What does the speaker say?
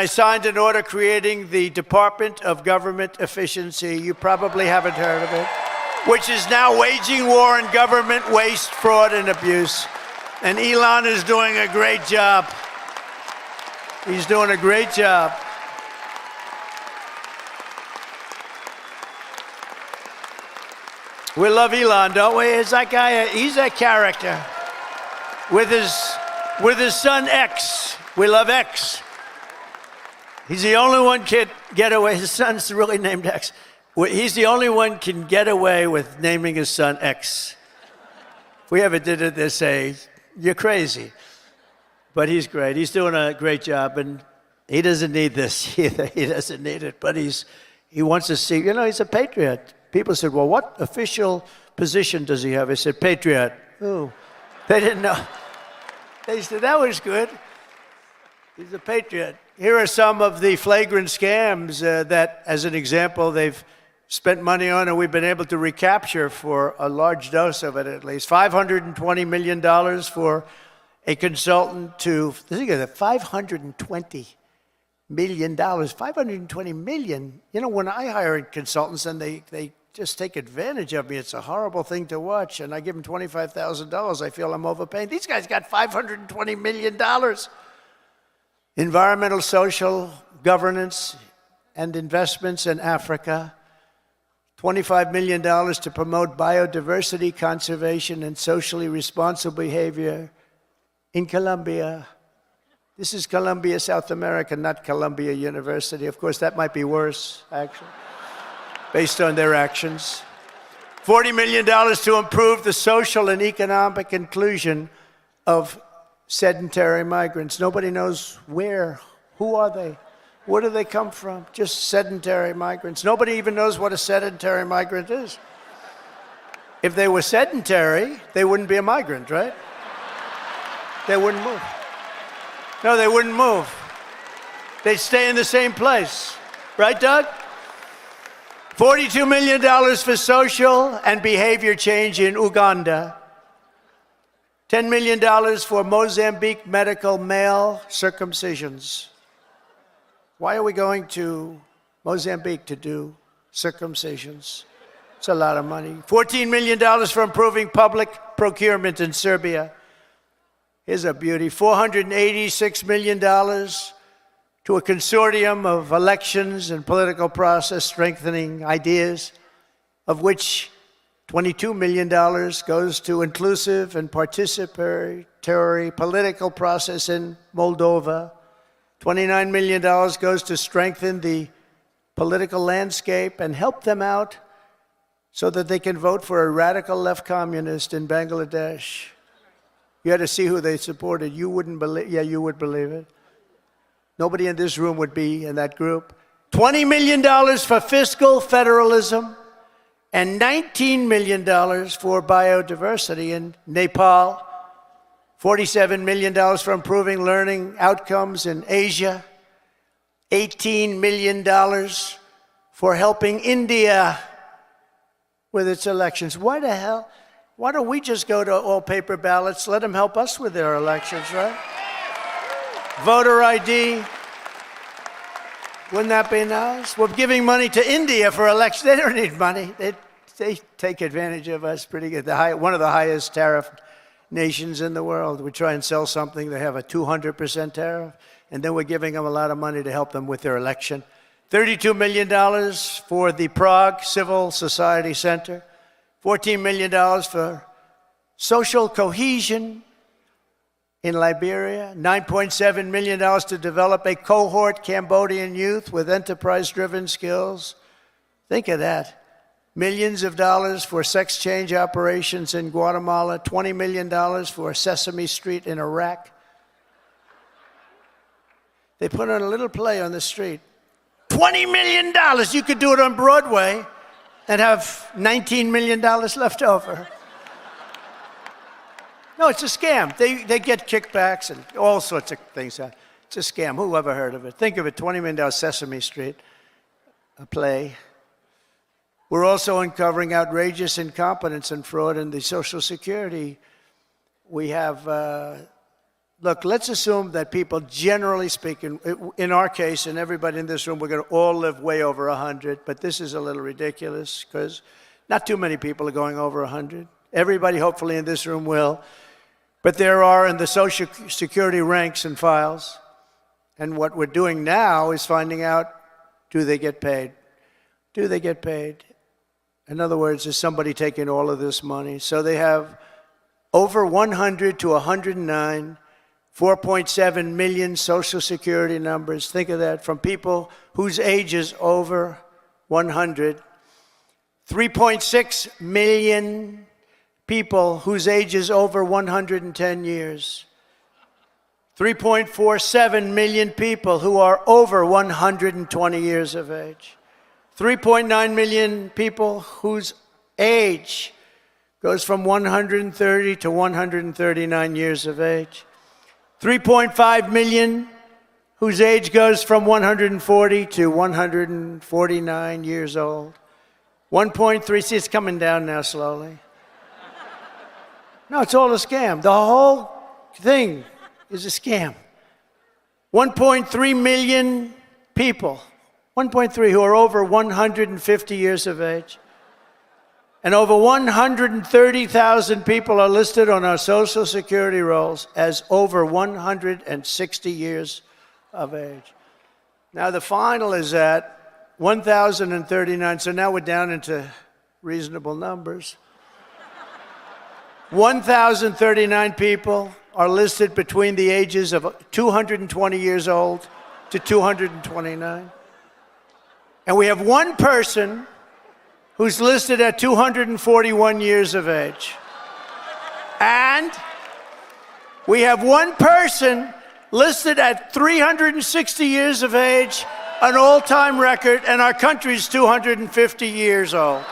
I signed an order creating the Department of Government Efficiency. You probably haven't heard of it, which is now waging war on government waste, fraud, and abuse. And Elon is doing a great job. He's doing a great job. We love Elon, don't we? Is that guy? He's a character. With his son X. We love X. He's the only one can get away. His son's really named X. He's the only one can get away with naming his son X. If we ever did it, they'd say, "You're crazy." But he's great. He's doing a great job, and he doesn't need this either. He doesn't need it, but he wants to see. He's a patriot. People said, "Well, what official position does he have?" I said, "Patriot." Oh, they didn't know. They said, "That was good. He's a patriot." Here are some of the flagrant scams that, as an example, they've spent money on and we've been able to recapture for a large dose of it at least. $520 million for a consultant to, think of that, $520 million. $520 million. When I hire consultants and they just take advantage of me, it's a horrible thing to watch. And I give them $25,000, I feel I'm overpaying. These guys got $520 million. Environmental, social, governance, and investments in Africa. $25 million to promote biodiversity, conservation, and socially responsible behavior in Colombia. This is Colombia, South America, not Columbia University. Of course, that might be worse, actually, based on their actions. $40 million to improve the social and economic inclusion of sedentary migrants. Nobody knows where. Who are they? Where do they come from? Just sedentary migrants. Nobody even knows what a sedentary migrant is. If they were sedentary, they wouldn't be a migrant, right? They wouldn't move. No, they wouldn't move. They'd stay in the same place. Right, Doug? $42 million for social and behavior change in Uganda. $10 million for Mozambique medical male circumcisions. Why are we going to Mozambique to do circumcisions? It's a lot of money. $14 million for improving public procurement in Serbia. Here's a beauty. $486 million to a consortium of elections and political process strengthening ideas, of which $22 million goes to inclusive and participatory political process in Moldova. $29 million goes to strengthen the political landscape and help them out so that they can vote for a radical left communist in Bangladesh. You had to see who they supported. You wouldn't believe, yeah, you would believe it. Nobody in this room would be in that group. $20 million for fiscal federalism and $19 million for biodiversity in Nepal. $47 million for improving learning outcomes in Asia. $18 million for helping India with its elections. Why the hell? Why don't we just go to all paper ballots? Let them help us with their elections, right? Voter ID. Wouldn't that be nice? We're giving money to India for elections. They don't need money. They take advantage of us pretty good. One of the highest tariff nations in the world. We try and sell something, they have a 200% tariff, and then we're giving them a lot of money to help them with their election. $32 million for the Prague Civil Society Center. $14 million for social cohesion in Liberia. $9.7 million to develop a cohort Cambodian youth with enterprise-driven skills. Think of that. Millions of dollars for sex change operations in Guatemala. $20 million for Sesame Street in Iraq. They put on a little play on the street. $20 million. You could do it on Broadway and have $19 million left over. No, it's a scam. They get kickbacks and all sorts of things. It's a scam. Who ever heard of it? Think of it, $20 million Sesame Street, a play. We're also uncovering outrageous incompetence and fraud in the Social Security. We have look, let's assume that people, generally speaking, in our case, and everybody in this room, we're going to all live way over 100, but this is a little ridiculous because not too many people are going over 100. Everybody, hopefully, in this room will. But there are in the Social Security ranks and files. And what we're doing now is finding out, do they get paid? Do they get paid? In other words, is somebody taking all of this money? So they have over 100 to 109, 4.7 million Social Security numbers. Think of that, from people whose age is over 100. 3.6 million people whose age is over 110 years. 3.47 million people who are over 120 years of age. 3.9 million people whose age goes from 130 to 139 years of age. 3.5 million whose age goes from 140 to 149 years old. 1.3, see, it's coming down now slowly. No, it's all a scam. The whole thing is a scam. 1.3 million people, 1.3, who are over 150 years of age. And over 130,000 people are listed on our Social Security rolls as over 160 years of age. Now, the final is at 1,039, so now we're down into reasonable numbers. 1,039 people are listed between the ages of 220 years old to 229. And we have one person who's listed at 241 years of age. And we have one person listed at 360 years of age, an all-time record, and our country's 250 years old.